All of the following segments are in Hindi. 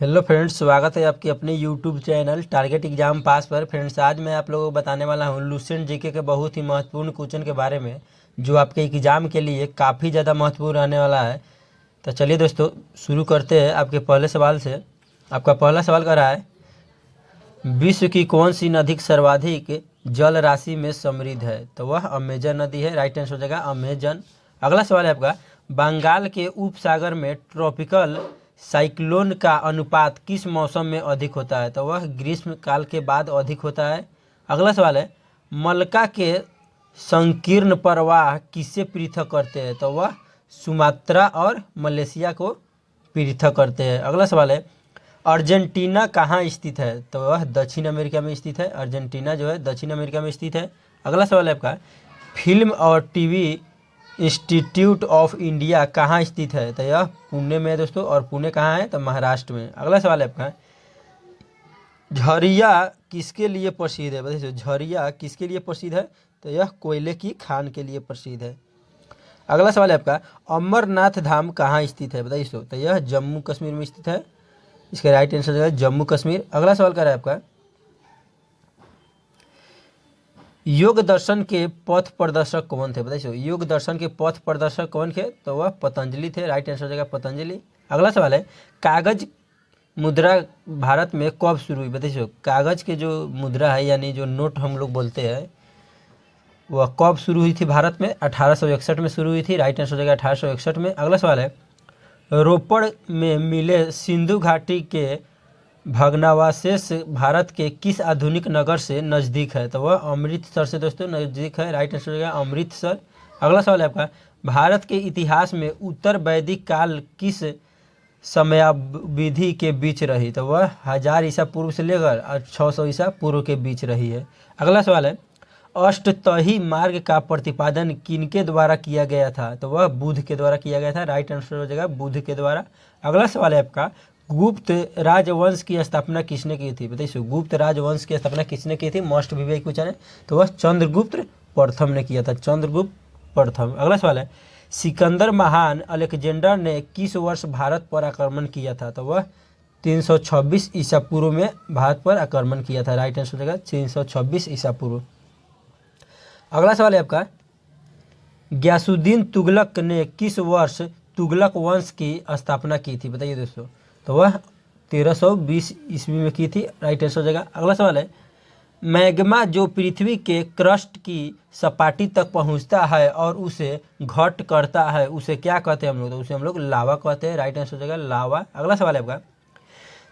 हेलो फ्रेंड्स, स्वागत है आपके अपने यूट्यूब चैनल टारगेट एग्जाम पास पर। फ्रेंड्स, आज मैं आप लोगों को बताने वाला हूं लुसेंट जीके के बहुत ही महत्वपूर्ण क्वेश्चन के बारे में, जो आपके एग्जाम के लिए काफ़ी ज़्यादा महत्वपूर्ण रहने वाला है। तो चलिए दोस्तों, शुरू करते हैं आपके पहले सवाल से। आपका पहला सवाल कर रहा है, विश्व की कौन सी नदी सर्वाधिक जल राशि में समृद्ध है? तो वह अमेजन नदी है। राइट आंसर हो जाएगा अमेजन। अगला सवाल है आपका, बंगाल के उपसागर में ट्रॉपिकल साइक्लोन का अनुपात किस मौसम में अधिक होता है? तो वह ग्रीष्म काल के बाद अधिक होता है। अगला सवाल है, मलका के संकीर्ण प्रवाह किससे पृथक करते हैं? तो वह सुमात्रा और मलेशिया को पृथक करते हैं। अगला सवाल है, अर्जेंटीना कहाँ स्थित है? तो वह दक्षिण अमेरिका में स्थित है। अर्जेंटीना जो है दक्षिण अमेरिका में स्थित है। अगला सवाल है आपका, फिल्म और टीवी इंस्टीट्यूट ऑफ इंडिया कहाँ स्थित है? तो यह पुणे में है दोस्तों। और पुणे कहाँ है? तो महाराष्ट्र में। अगला सवाल है आपका, झरिया किसके लिए प्रसिद्ध है? बताइए, झरिया किसके लिए प्रसिद्ध है? तो यह कोयले की खान के लिए प्रसिद्ध है। अगला सवाल है आपका, अमरनाथ धाम कहाँ स्थित है? बताइए। तो यह जम्मू कश्मीर में स्थित है। इसका राइट आंसर है जम्मू कश्मीर। अगला सवाल कर रहा है आपका, योग दर्शन के पथ प्रदर्शक कौन थे? बताइए, योग दर्शन के पथ प्रदर्शक कौन थे? तो वह पतंजलि थे। राइट आंसर हो जाएगा पतंजलि। अगला सवाल है, कागज मुद्रा भारत में कब शुरू हुई? बताइए, कागज के जो मुद्रा है यानी जो नोट हम लोग बोलते हैं, वह कब शुरू हुई थी भारत में? 1861 में शुरू हुई थी। राइट आंसर हो जाएगा 1861 में। अगला सवाल है, रोपड़ में मिले सिंधु घाटी के भग्नावशेष भारत के किस आधुनिक नगर से नज़दीक है? तो वह अमृतसर से दोस्तों नज़दीक है। राइट आंसर हो जाएगा अमृतसर। अगला सवाल है आपका, भारत के इतिहास में उत्तर वैदिक काल किस समयावधि के बीच रही? तो वह 1000 ईसा पूर्व से लेकर 600 ईसा पूर्व के बीच रही है। अगला सवाल है, अष्टतही मार्ग का प्रतिपादन किनके द्वारा किया गया था? तो वह बुद्ध के द्वारा किया गया था। राइट आंसर हो जाएगा बुद्ध के द्वारा। अगला सवाल है आपका, गुप्त राजवंश की स्थापना किसने की थी? बताइए, गुप्त राजवंश की स्थापना किसने की थी? मोस्ट विवेक क्वेश्चन है। तो वह चंद्रगुप्त प्रथम ने किया था। चंद्रगुप्त प्रथम। अगला सवाल है, सिकंदर महान अलेक्जेंडर ने किस वर्ष भारत पर आक्रमण किया था? तो वह 326 ईसा पूर्व में भारत पर आक्रमण किया था। राइट आंसर हो जाएगा 326 ईसा पूर्व। अगला सवाल है आपका, गयासुद्दीन तुगलक ने किस वर्ष तुगलक वंश की स्थापना की थी? बताइए दोस्तों। तो वह 1320 ईस्वी में की थी। राइट आंसर हो जाएगा। अगला सवाल है, मैग्मा जो पृथ्वी के क्रस्ट की सपाटी तक पहुंचता है और उसे घट करता है, उसे क्या कहते हैं हम लोग? तो उसे हम लोग लावा कहते हैं। राइट आंसर हो जाएगा लावा। अगला सवाल है आपका,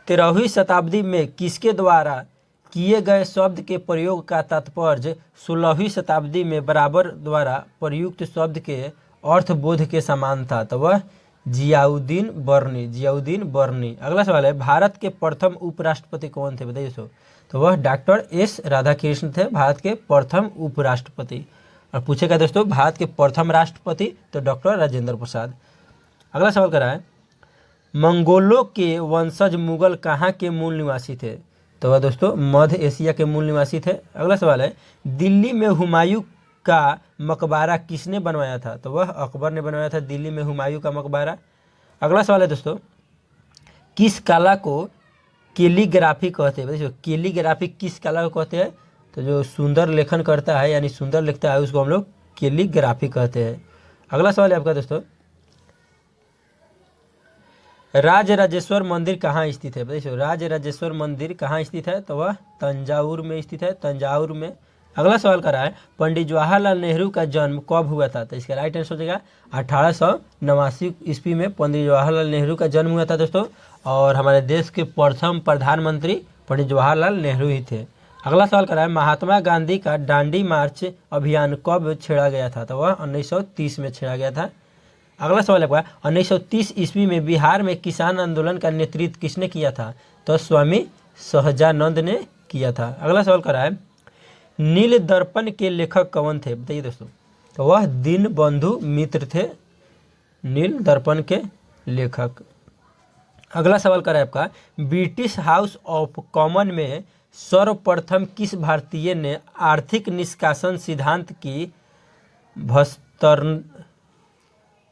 13वीं शताब्दी में किसके द्वारा किए गए शब्द के प्रयोग का तात्पर्य 16वीं शताब्दी में बराबर द्वारा प्रयुक्त शब्द के अर्थबोध के समान था? तो वह जियाउद्दीन बर्नी। जियाउद्दीन बर्नी। अगला सवाल है, भारत के प्रथम उपराष्ट्रपति कौन थे? बताइए। तो वह डॉक्टर एस राधाकृष्ण थे, भारत के प्रथम उपराष्ट्रपति। और पूछेगा दोस्तों, भारत के प्रथम राष्ट्रपति? तो डॉक्टर राजेंद्र प्रसाद। अगला सवाल कर रहा है, मंगोलों के वंशज मुगल कहाँ के मूल निवासी थे? तो वह दोस्तों मध्य एशिया के मूल निवासी थे। अगला सवाल है, दिल्ली में हुमायूं का मकबरा किसने बनवाया था? तो वह अकबर ने बनवाया था दिल्ली में हुमायूं का मकबरा। अगला सवाल है दोस्तों, किस कला को कैलीग्राफी कहते हैं? देखिए, कैलीग्राफी किस कला को कहते हैं? तो जो सुंदर लेखन करता है यानी सुंदर लिखता है उसको हम लोग कैलीग्राफी कहते हैं। अगला सवाल है आपका दोस्तों, राजराजेश्वर मंदिर कहाँ स्थित है? बताइए, राजराजेश्वर मंदिर कहाँ स्थित है? तो वह तंजावुर में स्थित है। तंजावुर में। अगला सवाल कर रहा है, पंडित जवाहरलाल नेहरू का जन्म कब हुआ था? तो इसका राइट आंसर हो जाएगा 1889 ईस्वी में पंडित जवाहरलाल नेहरू का जन्म हुआ था दोस्तों। और हमारे देश के प्रथम प्रधानमंत्री पंडित जवाहरलाल नेहरू ही थे। अगला सवाल कर रहा है, महात्मा गांधी का दांडी मार्च अभियान कब छेड़ा गया था? तो वह 1930 में छेड़ा गया था। अगला सवाल है, 1930 ईस्वी में बिहार में किसान आंदोलन का नेतृत्व किसने किया था? तो स्वामी सहजानंद ने किया था। अगला सवाल कर रहा है, नील दर्पण के लेखक कौन थे? बताइए दोस्तों। तो वह दीनबंधु मित्र थे, नील दर्पण के लेखक। अगला सवाल कर रहा है आपका, ब्रिटिश हाउस ऑफ कॉमन में सर्वप्रथम किस भारतीय ने आर्थिक निष्कासन सिद्धांत की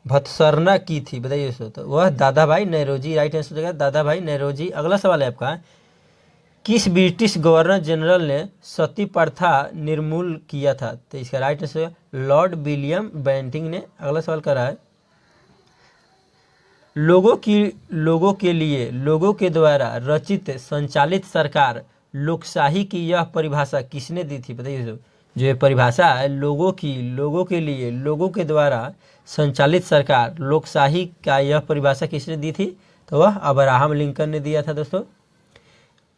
भत्सरना की थी, बताइए दोस्तों। तो वह दादा भाई नौरोजी, राइट आंसर हो जाएगा दादा भाई नौरोजी। अगला सवाल है आपका, किस ब्रिटिश गवर्नर जनरल ने सती प्रथा निर्मूल किया था? तो इसका राइट आंसर है लॉर्ड विलियम बेंटिंग ने। अगला सवाल कर रहा है, लोगों के लिए लोगों के द्वारा रचित संचालित सरकार लोकशाही की यह परिभाषा किसने दी थी? बताइए दोस्तों। जो ये परिभाषा है लोगों की, लोगों के लिए लोगों के द्वारा संचालित सरकार लोकशाही का यह परिभाषा किसने दी थी? तो वह अब्राहम लिंकन ने दिया था दोस्तों।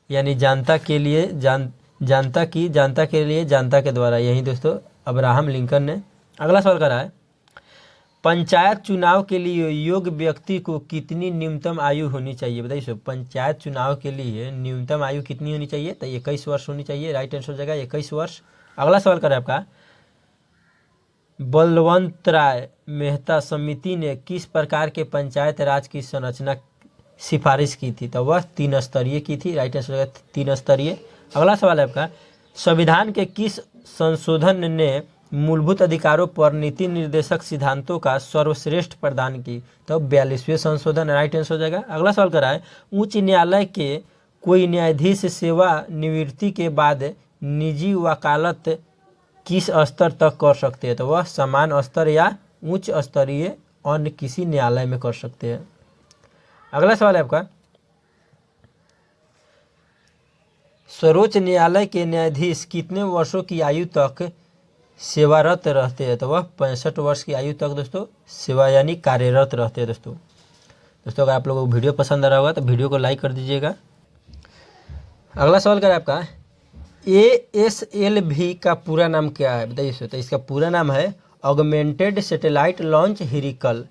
यानी जनता के लिए जनता की, जनता के लिए जनता के द्वारा, यही दोस्तों अब्राहम लिंकन ने। अगला सवाल कर रहा है, पंचायत चुनाव के लिए योग्य व्यक्ति को कितनी न्यूनतम आयु होनी चाहिए? बताइए सो, पंचायत चुनाव के लिए न्यूनतम आयु कितनी होनी चाहिए? तो 21 वर्ष होनी चाहिए, राइट आंसर हो जाएगा 21 वर्ष। अगला सवाल कर रहा है आपका, बलवंत राय मेहता समिति ने किस प्रकार के पंचायत राज की संरचना सिफारिश की थी? तो वह 3 स्तरीय की थी, राइट आंसर हो जाएगा 3 स्तरीय। अगला सवाल है आपका, संविधान के किस संशोधन ने मूलभूत अधिकारों पर नीति निर्देशक सिद्धांतों का सर्वश्रेष्ठ प्रदान की? तो 42वें संशोधन, राइट आंसर हो जाएगा। अगला सवाल कर रहा है, उच्च न्यायालय के कोई न्यायाधीश सेवा निवृत्ति के बाद निजी वकालत किस स्तर तक कर सकते हैं? तो वह समान स्तर या उच्च स्तरीय अन्य किसी न्यायालय में कर सकते हैं। अगला सवाल है आपका, सर्वोच्च न्यायालय के न्यायाधीश कितने वर्षों की आयु तक सेवारत रहते हैं? तो वह 65 वर्ष की आयु तक दोस्तों सेवा यानी कार्यरत रहते हैं दोस्तों। अगर आप लोगों को वीडियो पसंद आ रहा होगा तो वीडियो को लाइक कर दीजिएगा। अगला सवाल कर आपका, ASLV का पूरा नाम क्या है? बताइए। तो इसका पूरा नाम है ऑगमेंटेड सैटेलाइट लॉन्च व्हीकल।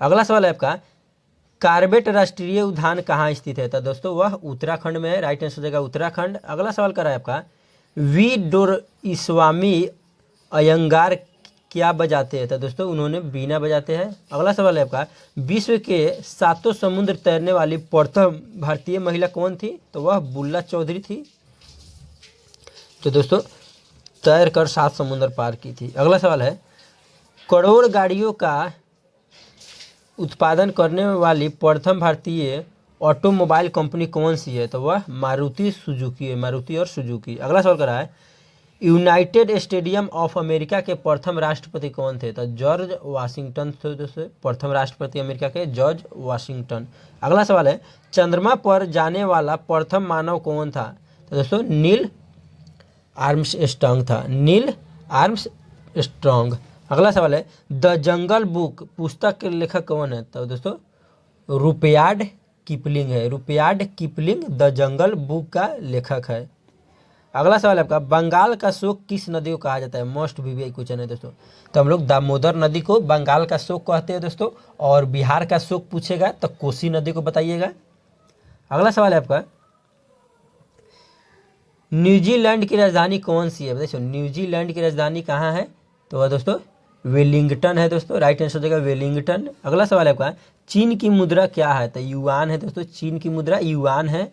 अगला सवाल है आपका, कार्बेट राष्ट्रीय उद्यान कहाँ स्थित है? तो दोस्तों वह उत्तराखंड में है, राइट आंसर हो जाएगा उत्तराखंड। अगला सवाल कर रहा है आपका, वी डोरइस्वामी अयंगार क्या बजाते हैं? तो दोस्तों उन्होंने बीना बजाते हैं। अगला सवाल है आपका, विश्व के 7 समुद्र तैरने वाली प्रथम भारतीय महिला कौन थी? तो वह बुल्ला चौधरी थी। तो दोस्तों तैर कर 7 समुद्र पार की थी। अगला सवाल है, करोड़ गाड़ियों का उत्पादन करने वाली प्रथम भारतीय ऑटोमोबाइल कंपनी कौन सी है? तो वह मारुति सुजुकी है, मारुति और सुजुकी। अगला सवाल कर रहा है, यूनाइटेड स्टेडियम ऑफ अमेरिका के प्रथम राष्ट्रपति कौन थे? तो जॉर्ज वाशिंगटन थे दोस्तों, प्रथम राष्ट्रपति अमेरिका के जॉर्ज वाशिंगटन। अगला सवाल है, चंद्रमा पर जाने वाला प्रथम मानव कौन था? तो दोस्तों नील आर्मस्ट्रॉन्ग था, नील आर्मस्ट्रॉन्ग। अगला सवाल है, द जंगल बुक पुस्तक के लेखक कौन है? तो दोस्तों रुपयार्ड किपलिंग है, रुपयार्ड किपलिंग द जंगल बुक का लेखक है। अगला सवाल है आपका, बंगाल का शोक किस नदी को कहा जाता है? मोस्ट वीवीआई क्वेश्चन है दोस्तों। तो हम लोग दामोदर नदी को बंगाल का शोक कहते हैं दोस्तों, और बिहार का शोक पूछेगा तो कोसी नदी को बताइएगा। अगला सवाल है आपका, न्यूजीलैंड की राजधानी कौन सी है? बताइए, न्यूजीलैंड की राजधानी कहाँ है? तो वह दोस्तों वेलिंगटन है दोस्तों, राइट आंसर हो जाएगा वेलिंगटन। अगला सवाल है आपका, चीन की मुद्रा क्या है? तो युआन है दोस्तों, चीन की मुद्रा युआन है।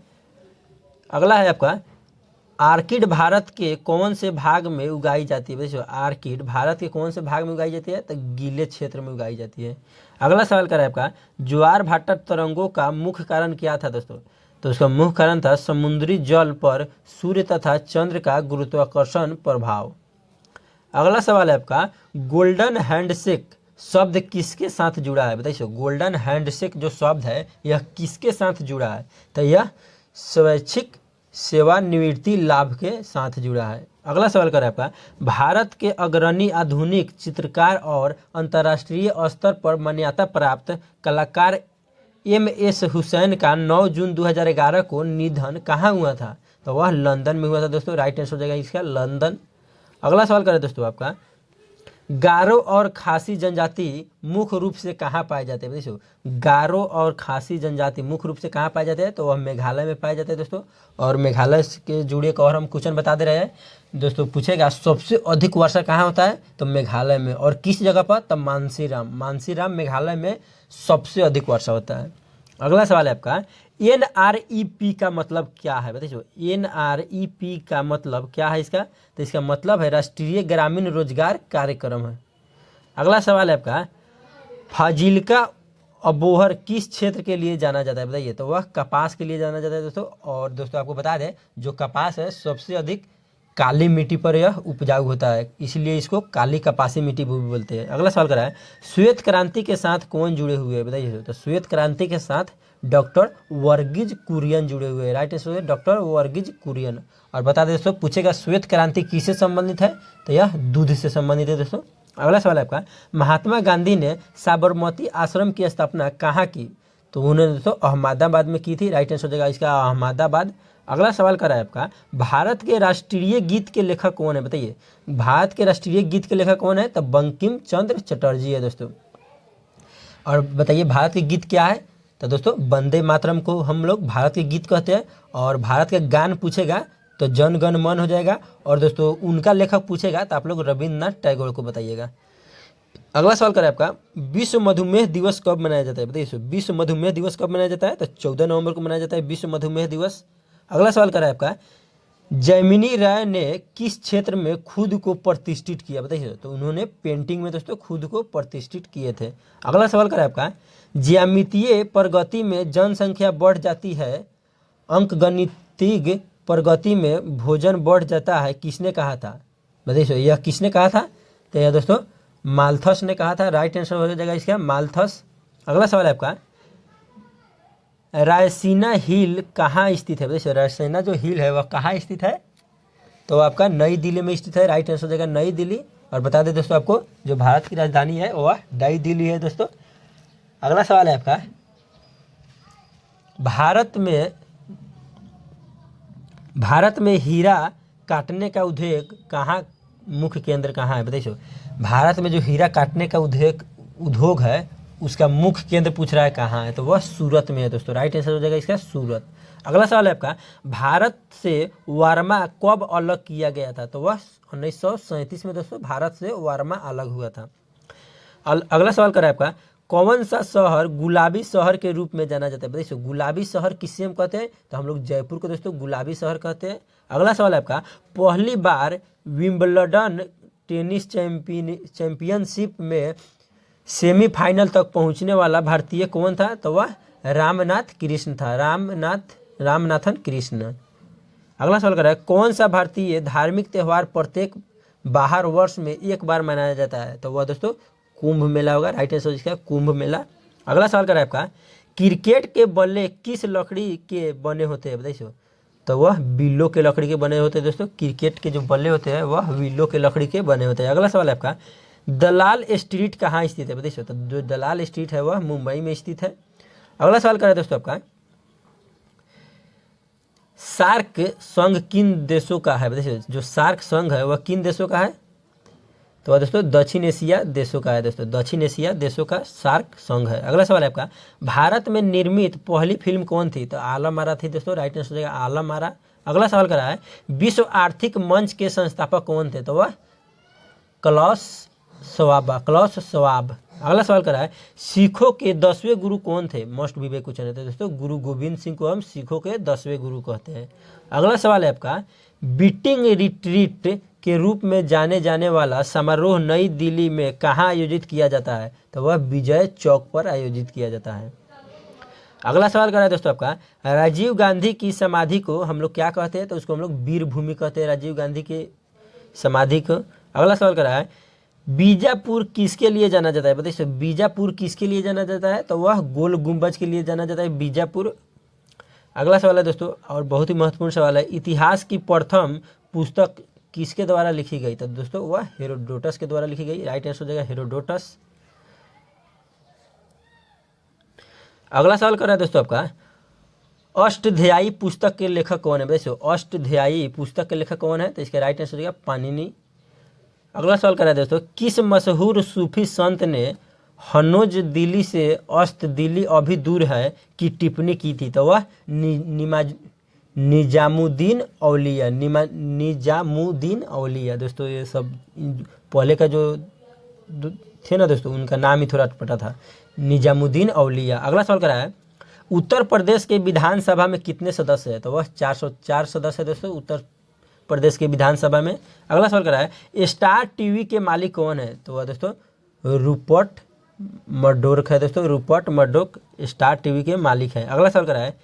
अगला है आपका, आर्किड भारत के कौन से भाग में उगाई जाती है? देखिए आर्किड भारत के कौन से भाग में उगाई जाती है? तो गीले क्षेत्र में उगाई जाती है। अगला सवाल कर रहा है आपका, ज्वार भाटा तरंगों का मुख्य कारण क्या था दोस्तों? तो उसका मुख्य कारण था समुद्री जल पर सूर्य तथा चंद्र का गुरुत्वाकर्षण प्रभाव। अगला सवाल है आपका, गोल्डन हैंडशेक शब्द किसके साथ जुड़ा है? बताइए, गोल्डन हैंडशेक जो शब्द है यह किसके साथ जुड़ा है? तो यह स्वैच्छिक सेवानिवृत्ति लाभ के साथ जुड़ा है। अगला सवाल कर आपका, भारत के अग्रणी आधुनिक चित्रकार और अंतर्राष्ट्रीय स्तर पर मान्यता प्राप्त कलाकार MS हुसैन का 9 जून 2011 को निधन कहाँ हुआ था? तो वह लंदन में हुआ था दोस्तों, राइट आंसर हो जाएगा इसका लंदन। अगला सवाल करें दोस्तों आपका, गारो और खासी जनजाति मुख्य रूप से कहाँ पाए जाते हैं? देखो गारो और खासी जनजाति मुख्य रूप से कहाँ पाए जाते हैं? तो वह मेघालय में पाए जाते हैं दोस्तों। और मेघालय के जुड़े एक और हम क्वेश्चन बता दे रहे हैं दोस्तों, पूछेगा सबसे अधिक वर्षा कहाँ होता है? तो मेघालय में। और किस जगह पर? तो मानसीराम मेघालय में सबसे अधिक वर्षा होता है। अगला सवाल है आपका, NREP का मतलब क्या है? बताइए, NREP का मतलब क्या है इसका? तो इसका मतलब है राष्ट्रीय ग्रामीण रोजगार कार्यक्रम है। अगला सवाल है आपका, फाजिल्का अबोहर किस क्षेत्र के लिए जाना जाता है बताइए? तो वह कपास के लिए जाना जाता है दोस्तों। और दोस्तों आपको बता दें, जो कपास है सबसे अधिक काली मिट्टी पर यह उपजाऊ होता है, इसलिए इसको काली कपासी मिट्टी भी बोलते हैं। अगला सवाल करा है, श्वेत क्रांति के साथ कौन जुड़े हुए हैं बताइए? तो श्वेत क्रांति के साथ डॉक्टर वर्गीज कुरियन जुड़े हुए हैं। राइट आंसर है डॉक्टर वर्गीज कुरियन। और बता दें दोस्तों, पूछेगा श्वेत क्रांति किससे संबंधित है? तो यह दूध से संबंधित है दोस्तों। अगला सवाल है आपका, महात्मा गांधी ने साबरमती आश्रम की स्थापना कहाँ की? तो उन्होंने दोस्तों अहमदाबाद में की थी। राइट आंसर हो जाएगा इसका अहमदाबाद। अगला सवाल करा है आपका, भारत के राष्ट्रीय गीत के लेखक कौन है बताइए? भारत के राष्ट्रीय गीत के लेखक कौन है? तो बंकिम चंद्र चटर्जी है दोस्तों। और बताइए भारत के गीत क्या है? तो दोस्तों वंदे मातरम को हम लोग भारत के गीत कहते हैं। और भारत के गान पूछेगा तो जन गण मन हो जाएगा। और दोस्तों उनका लेखक पूछेगा तो आप लोग रविन्द्रनाथ टैगोर को बताइएगा। अगला सवाल करें आपका, विश्व मधुमेह दिवस कब मनाया जाता है बताइए? विश्व मधुमेह दिवस कब मनाया जाता है? तो 14 नवंबर को मनाया जाता है विश्व मधुमेह दिवस। अगला सवाल करें आपका, जैमिनी राय ने किस क्षेत्र में खुद को प्रतिष्ठित किया बताइए? तो उन्होंने पेंटिंग में दोस्तों खुद को प्रतिष्ठित किए थे। अगला सवाल करें आपका, ज्यामितीय प्रगति में जनसंख्या बढ़ जाती है, अंकगणितीय प्रगति में भोजन बढ़ जाता है, किसने कहा था बताइए? यह किसने कहा था? तो यह दोस्तों माल्थस ने कहा था। राइट आंसर हो जाएगा इसका माल्थस। अगला सवाल है आपका, रायसीना हिल कहाँ स्थित है बताइए? रायसीना जो हिल है वह कहाँ स्थित है? तो आपका नई दिल्ली में स्थित है। राइट आंसर हो जाएगा नई दिल्ली। और बता दें दोस्तों आपको, जो भारत की राजधानी है वह नई दिल्ली है दोस्तों। अगला सवाल है आपका, भारत में हीरा काटने का उद्योग कहाँ मुख्य केंद्र कहाँ है बताइए? भारत में जो हीरा काटने का उद्योग है उसका मुख्य केंद्र पूछ रहा है कहाँ है? तो वह सूरत में है दोस्तों। राइट आंसर हो जाएगा इसका सूरत। अगला सवाल है आपका, भारत से वारमा कब अलग किया गया था? तो वह 1937 में दोस्तों भारत से वारमा अलग हुआ था। अगला सवाल करें आपका, कौन सा शहर गुलाबी शहर के रूप में जाना जाता है बताइए? गुलाबी शहर किससे हम कहते हैं? तो हम लोग जयपुर को दोस्तों गुलाबी शहर कहते हैं। अगला सवाल है आपका, पहली बार विंबलडन टेनिस चैंपियनशिप में सेमीफाइनल तक पहुंचने वाला भारतीय कौन था? तो वह रामनाथ कृष्ण था। रामनाथन कृष्ण। अगला सवाल कर रहा है, कौन सा भारतीय धार्मिक त्यौहार प्रत्येक बाहर वर्ष में एक बार मनाया जाता है? तो वह दोस्तों कुंभ मेला होगा। राइट आंसर इसका कुंभ मेला। अगला सवाल कर रहा है आपका, क्रिकेट के बल्ले किस लकड़ी के बने होते हैं बताइए? तो वह विल्लो के लकड़ी के बने होते हैं दोस्तों। क्रिकेट के जो बल्ले होते हैं वह विल्लो के लकड़ी के बने होते हैं। अगला सवाल है आपका, दलाल स्ट्रीट कहाँ स्थित है बताइए? तो जो दलाल स्ट्रीट है वह मुंबई में स्थित है। अगला सवाल करें दोस्तों आपका, सार्क संघ किन देशों का है बताइए? जो सार्क संघ है वह किन देशों का है? तो वह दोस्तों दक्षिण एशिया देशों का है दोस्तों। दक्षिण एशिया देशों का सार्क संघ है। अगला सवाल है आपका, भारत में निर्मित पहली फिल्म कौन थी? तो आलम आरा थी दोस्तों। राइट आंसर हो जाएगा आलम आरा। अगला सवाल करा है, विश्व आर्थिक मंच के संस्थापक कौन थे? तो वह क्लॉस श्वाब। अगला सवाल करा है, सिखों के 10वें गुरु कौन थे? मोस्ट विवेक क्वेश्चन है दोस्तों। गुरु गोविंद सिंह को हम सिखों के 10वें गुरु कहते हैं। अगला सवाल है आपका, बीटिंग रिट्रीट के रूप में जाने जाने वाला समारोह नई दिल्ली में कहाँ आयोजित किया जाता है? तो वह विजय चौक पर आयोजित किया जाता है। अगला सवाल करा है दोस्तों आपका, राजीव गांधी की समाधि को हम लोग क्या कहते हैं? तो उसको हम लोग वीर भूमि कहते हैं, राजीव गांधी की समाधि को। अगला सवाल करा है, बीजापुर किसके लिए जाना जाता है बताइए? बीजापुर किसके लिए जाना जाता है? तो वह गोल गुंबज के लिए जाना जाता है बीजापुर। अगला सवाल है दोस्तों, और बहुत ही महत्वपूर्ण सवाल है, इतिहास की प्रथम पुस्तक किसके द्वारा लिखी गई? तो दोस्तों वह हेरोडोटस के द्वारा लिखी गई। राइट आंसर हो जाएगा हेरोडोटस। अगला सवाल कर रहा है दोस्तों आपका, अष्टध्यायी पुस्तक के लेखक कौन है बताइए? अष्टध्यायी पुस्तक के लेखक कौन है? तो इसका राइट आंसर हो जाएगा पाणिनि। अगला सवाल कर रहा है दोस्तों, किस मशहूर सूफी संत ने हनोज दिल्ली से अस्त दिल्ली अभी दूर है की टिप्पणी की थी? तो वह निजामुद्दीन औलिया। निजामुद्दीन औलिया दोस्तों। ये सब पहले का जो थे ना दोस्तों, उनका नाम ही थोड़ा अटपटा था, निजामुद्दीन औलिया। अगला सवाल करा है, उत्तर प्रदेश के विधानसभा में कितने सदस्य हैं? तो वह 404 सदस्य है दोस्तों उत्तर प्रदेश के विधानसभा में। अगला सवाल करा है, स्टार टीवी के मालिक कौन है? तो वह दोस्तों रूपर्ट मर्डोक है दोस्तों, रूपर्ट मर्डोक स्टार टीवी के मालिक है। अगला सवाल करा है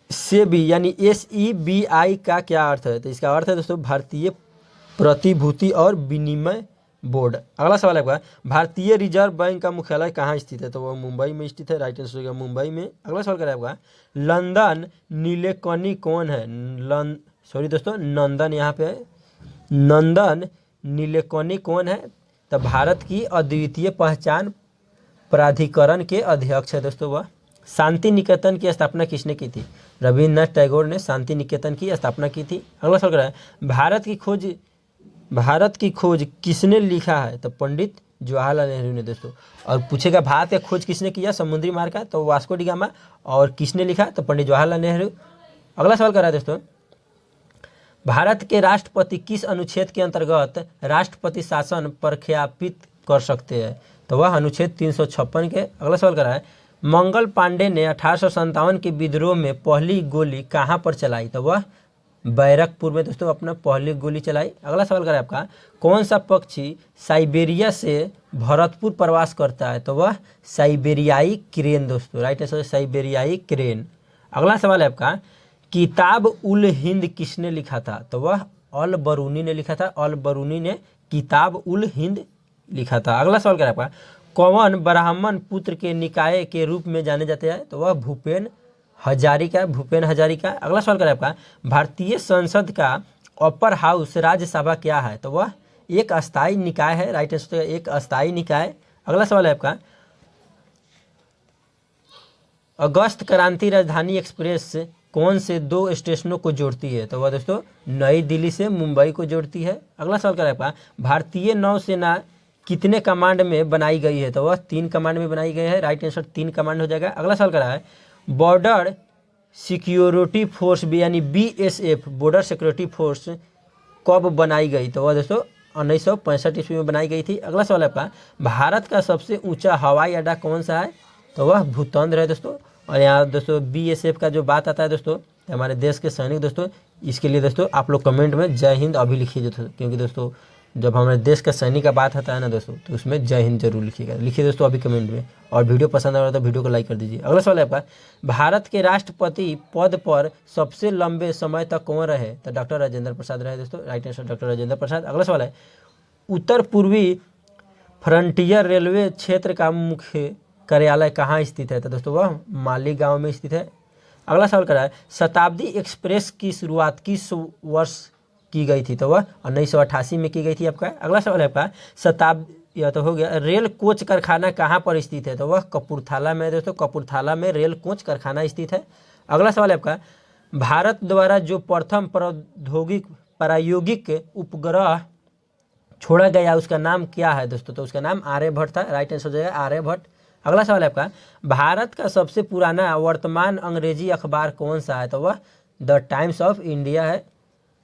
सेबी यानी SEBI का क्या अर्थ है? तो इसका अर्थ है दोस्तों भारतीय प्रतिभूति और विनिमय बोर्ड। अगला सवाल है आपका भारतीय रिजर्व बैंक का मुख्यालय कहाँ स्थित है? तो वो मुंबई में स्थित है, राइट आंसर होगा मुंबई में। अगला सवाल करें आपका लंदन नीलेकनी कौन है? सॉरी दोस्तों, नंदन यहाँ पे है, नंदन नीलेकनी कौन है? तो भारत की अद्वितीय पहचान प्राधिकरण के अध्यक्ष है दोस्तों वह। शांति निकेतन की स्थापना किसने की थी? रविन्द्रनाथ टैगोर ने शांति निकेतन की स्थापना की थी। अगला सवाल है भारत की खोज किसने लिखा है? तो पंडित जवाहरलाल नेहरू ने दोस्तों। और पूछेगा भारत का खोज किसने किया समुद्री मार्ग का? तो वास्को डी गामा। और किसने लिखा? तो पंडित जवाहरलाल नेहरू। अगला सवाल कर रहा है दोस्तों भारत के राष्ट्रपति किस अनुच्छेद के अंतर्गत राष्ट्रपति शासन प्रख्यापित कर सकते हैं? तो वह अनुच्छेद 356 के। अगला सवाल कर रहा है मंगल पांडे ने 1857 के विद्रोह में पहली गोली कहाँ पर चलाई? तो वह बैरकपुर में दोस्तों अपना पहली गोली चलाई। अगला सवाल करें आपका कौन सा पक्षी साइबेरिया से भरतपुर प्रवास करता है? तो वह साइबेरियाई क्रेन दोस्तों, राइट आंसर साइबेरियाई क्रेन। अगला सवाल है आपका किताब उल हिंद किसने लिखा था? तो वह अल बरूनी ने लिखा था, अल बरूनी ने किताब उल हिंद लिखा था। अगला सवाल करें आपका कौन ब्राह्मण पुत्र के निकाय के रूप में जाने जाते हैं? तो वह भूपेन हजारिका। अगला सवाल करें आपका भारतीय संसद का अपर हाउस राज्यसभा क्या है? तो वह एक अस्थायी निकाय है, राइट आंसर एक अस्थायी निकाय। अगला सवाल है आपका अगस्त क्रांति राजधानी एक्सप्रेस कौन से 2 स्टेशनों को जोड़ती है? तो वह दोस्तों नई दिल्ली से मुंबई को जोड़ती है। अगला सवाल करें आपका भारतीय नौसेना कितने कमांड में बनाई गई है? तो वह 3 कमांड में बनाई गई है, राइट आंसर 3 कमांड हो जाएगा। अगला सवाल करा है बॉर्डर सिक्योरिटी फोर्स भी यानी BSF बॉर्डर सिक्योरिटी फोर्स कब बनाई गई? तो वह दोस्तों 1965 ईस्वी में बनाई गई थी। अगला सवाल है आपका भारत का सबसे ऊंचा हवाई अड्डा कौन सा है? तो वह भूतंद्र है दोस्तों। और यहाँ दोस्तों BSF का जो बात आता है दोस्तों हमारे देश के सैनिक दोस्तों, इसके लिए दोस्तों आप लोग कमेंट में जय हिंद अभी लिखिए दोस्तों, क्योंकि दोस्तों जब हमारे देश का सैनिक का बात आता है ना दोस्तों तो उसमें जय हिंद जरूर लिखिएगा, लिखिए दोस्तों अभी कमेंट में। और वीडियो पसंद आ रहा है तो वीडियो को लाइक कर दीजिए। अगला सवाल है आपका भारत के राष्ट्रपति पद पर सबसे लंबे समय तक कौन रहे? तो डॉक्टर राजेंद्र प्रसाद रहे दोस्तों, right answer doctor Rajendra Prasad. अगला सवाल है उत्तर पूर्वी फ्रंटियर रेलवे क्षेत्र का मुख्य कार्यालय कहाँ स्थित है? तो दोस्तों वह मालीगांव में स्थित है। अगला सवाल करा है शताब्दी एक्सप्रेस की शुरुआत किस वर्ष की गई थी? तो वह 1988 में की गई थी आपका। अगला सवाल है आपका शताब्दी यह तो हो गया रेल कोच कारखाना कहाँ पर स्थित है? तो वह कपूरथला में दोस्तों, कपूरथला में रेल कोच कारखाना स्थित है। अगला सवाल है आपका भारत द्वारा जो प्रथम प्रायोगिक उपग्रह छोड़ा गया उसका नाम क्या है दोस्तों? तो उसका नाम आर्यभट्ट था, राइट आंसर हो जाएगा आर्यभट्ट। अगला सवाल है आपका भारत का सबसे पुराना वर्तमान अंग्रेजी अखबार कौन सा है? तो वह द टाइम्स ऑफ इंडिया है।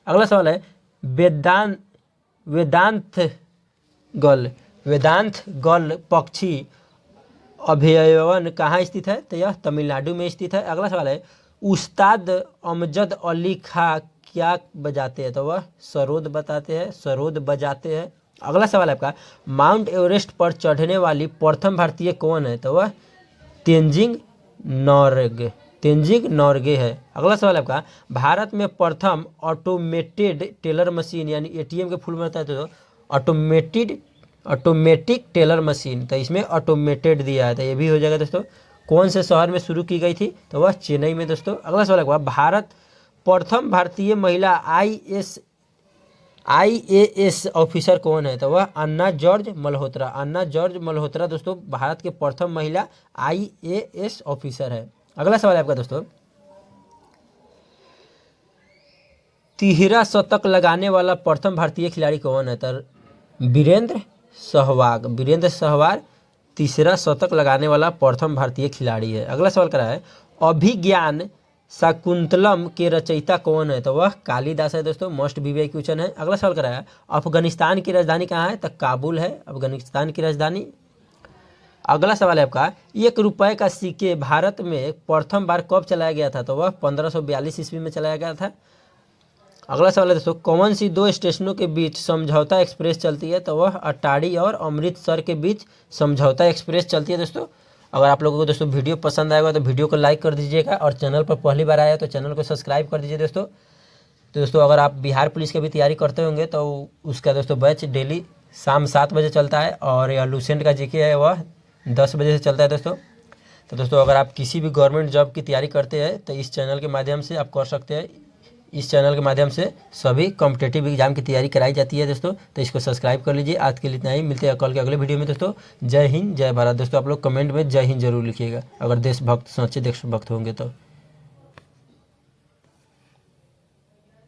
अगला सवाल है वेदांत गल पक्षी अभयारण्य कहाँ स्थित है? तो यह तमिलनाडु में स्थित है। अगला सवाल है उस्ताद अमजद अली खां क्या बजाते हैं? तो वह सरोद बजाते हैं। अगला सवाल है आपका माउंट एवरेस्ट पर चढ़ने वाली प्रथम भारतीय कौन है? तो वह तेंजिंग नॉर्गे है। अगला सवाल है आपका भारत में प्रथम ऑटोमेटेड टेलर मशीन यानी ATM के फुल में होता है तो ऑटोमेटिक टेलर मशीन, तो इसमें ऑटोमेटेड दिया है तो ये भी हो जाएगा दोस्तों। कौन से शहर में शुरू की गई थी? तो वह चेन्नई में दोस्तों। अगला सवाल है भारत प्रथम भारतीय महिला IAS ऑफिसर कौन है? तो वह अन्ना जॉर्ज मल्होत्रा दोस्तों भारत के प्रथम महिला IAS ऑफिसर है। अगला सवाल है आपका दोस्तों तिहरा शतक लगाने वाला प्रथम भारतीय खिलाड़ी कौन है? तो वीरेंद्र सहवाग तीसरा शतक लगाने वाला प्रथम भारतीय खिलाड़ी है। अगला सवाल करा है अभिज्ञान शाकुंतलम के रचयिता कौन है? तो वह कालिदास है दोस्तों, मोस्ट वीवीआई क्वेश्चन है। अगला सवाल कराया अफगानिस्तान की राजधानी कहाँ है? तो काबुल है अफगानिस्तान की राजधानी। अगला सवाल है आपका 1 रुपए का सिक्के भारत में प्रथम बार कब चलाया गया था? तो वह 1542 ईस्वी में चलाया गया था। अगला सवाल है दोस्तों, कौन सी दो स्टेशनों के बीच समझौता एक्सप्रेस चलती है? तो वह अटारी और अमृतसर के बीच समझौता एक्सप्रेस चलती है दोस्तों। अगर आप लोगों को दोस्तों वीडियो पसंद आएगा तो वीडियो को लाइक कर दीजिएगा, और चैनल पर पहली बार आया तो चैनल को सब्सक्राइब कर दीजिए दोस्तों। तो दोस्तों अगर आप बिहार पुलिस की भी तैयारी करते होंगे तो उसका दोस्तों बैच डेली शाम 7 बजे चलता है, और यह लूसेंट का जीके है वह 10 बजे से चलता है दोस्तों। तो दोस्तों अगर आप किसी भी गवर्नमेंट जॉब की तैयारी करते हैं तो इस चैनल के माध्यम से आप कर सकते हैं। इस चैनल के माध्यम से सभी कॉम्पिटेटिव एग्जाम की तैयारी कराई जाती है दोस्तों। तो इसको सब्सक्राइब कर लीजिए। आज के लिए इतना ही, मिलते हैं कल के अगले वीडियो में दोस्तों। जय हिंद जय भारत दोस्तों। आप लोग कमेंट में जय हिंद जरूर लिखिएगा अगर देशभक्त सच्चे देशभक्त होंगे तो।